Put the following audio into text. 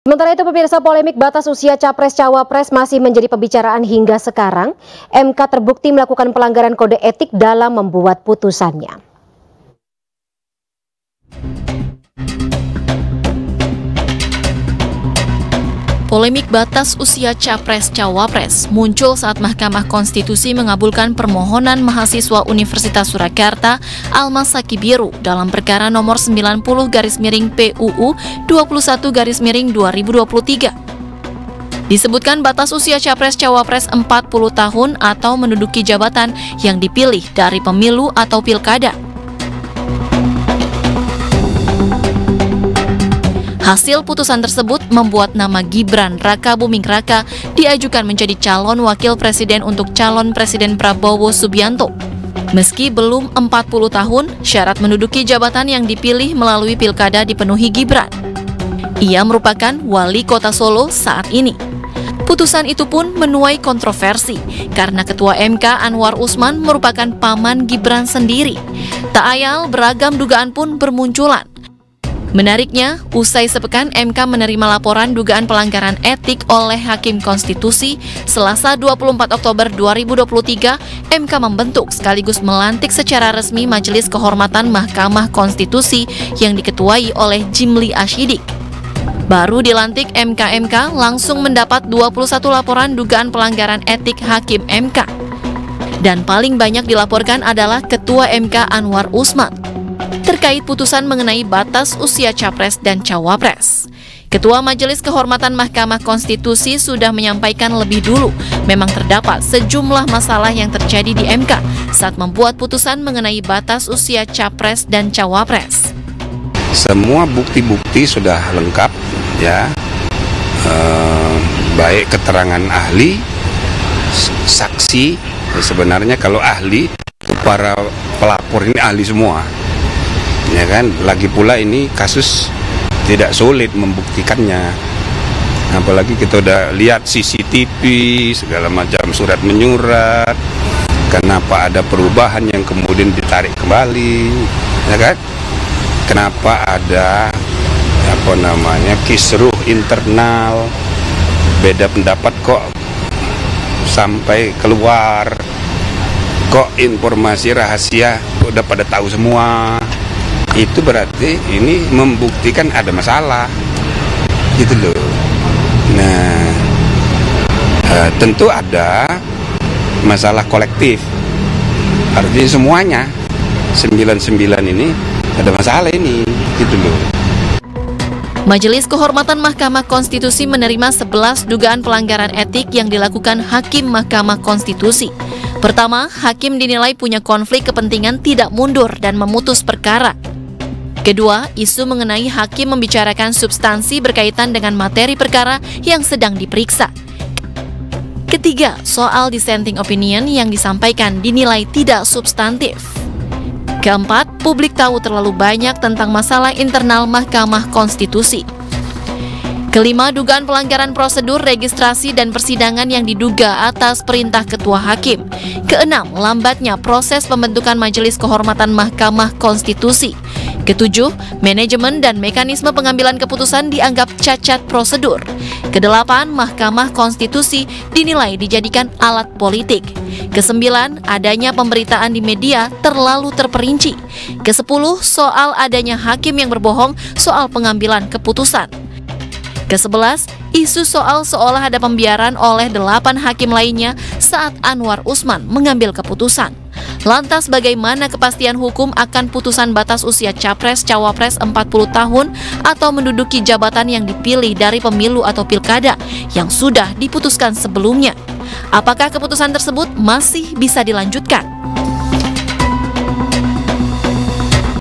Sementara itu pemirsa, polemik batas usia Capres-Cawapres masih menjadi pembicaraan hingga sekarang. MK terbukti melakukan pelanggaran kode etik dalam membuat putusannya. Polemik batas usia Capres-Cawapres muncul saat Mahkamah Konstitusi mengabulkan permohonan mahasiswa Universitas Surakarta Almas Sakibiru dalam perkara nomor 90/PUU 21/2023. Disebutkan batas usia Capres-Cawapres 40 tahun atau menduduki jabatan yang dipilih dari pemilu atau pilkada. Hasil putusan tersebut membuat nama Gibran Rakabuming Raka diajukan menjadi calon wakil presiden untuk calon presiden Prabowo Subianto. Meski belum 40 tahun, syarat menduduki jabatan yang dipilih melalui pilkada dipenuhi Gibran. Ia merupakan wali kota Solo saat ini. Putusan itu pun menuai kontroversi karena Ketua MK Anwar Usman merupakan paman Gibran sendiri. Tak ayal beragam dugaan pun bermunculan. Menariknya, usai sepekan MK menerima laporan dugaan pelanggaran etik oleh Hakim Konstitusi, Selasa 24 Oktober 2023, MK membentuk sekaligus melantik secara resmi Majelis Kehormatan Mahkamah Konstitusi yang diketuai oleh Jimli Ashidik. Baru dilantik MK langsung mendapat 21 laporan dugaan pelanggaran etik Hakim MK. Dan paling banyak dilaporkan adalah Ketua MK Anwar Usman terkait putusan mengenai batas usia Capres dan Cawapres. Ketua Majelis Kehormatan Mahkamah Konstitusi sudah menyampaikan lebih dulu memang terdapat sejumlah masalah yang terjadi di MK saat membuat putusan mengenai batas usia Capres dan Cawapres. Semua bukti-bukti sudah lengkap, ya, baik keterangan ahli, saksi. Sebenarnya kalau ahli, para pelapor ini ahli semua. Ya kan, lagi pula ini kasus tidak sulit membuktikannya, apalagi kita udah lihat CCTV segala macam, surat menyurat. Kenapa ada perubahan yang kemudian ditarik kembali, ya kan? Kenapa ada kisruh internal, beda pendapat kok sampai keluar, kok informasi rahasia udah pada tahu semua. Itu berarti ini membuktikan ada masalah, gitu loh. Nah, tentu ada masalah kolektif, artinya semuanya 99 ini ada masalah ini, gitu loh. Majelis Kehormatan Mahkamah Konstitusi menerima 11 dugaan pelanggaran etik yang dilakukan Hakim Mahkamah Konstitusi. Pertama, Hakim dinilai punya konflik kepentingan tidak mundur dan memutus perkara. Kedua, isu mengenai hakim membicarakan substansi berkaitan dengan materi perkara yang sedang diperiksa. Ketiga, soal dissenting opinion yang disampaikan dinilai tidak substantif. Keempat, publik tahu terlalu banyak tentang masalah internal Mahkamah Konstitusi. Kelima, dugaan pelanggaran prosedur registrasi dan persidangan yang diduga atas perintah Ketua Hakim. Keenam, lambatnya proses pembentukan Majelis Kehormatan Mahkamah Konstitusi. Ketujuh, manajemen dan mekanisme pengambilan keputusan dianggap cacat prosedur. Kedelapan, Mahkamah Konstitusi dinilai dijadikan alat politik. Kesembilan, adanya pemberitaan di media terlalu terperinci. Kesepuluh, soal adanya hakim yang berbohong soal pengambilan keputusan. Ke-11, isu soal seolah ada pembiaran oleh 8 hakim lainnya saat Anwar Usman mengambil keputusan. Lantas bagaimana kepastian hukum akan putusan batas usia Capres-Cawapres 40 tahun atau menduduki jabatan yang dipilih dari pemilu atau pilkada yang sudah diputuskan sebelumnya? Apakah keputusan tersebut masih bisa dilanjutkan?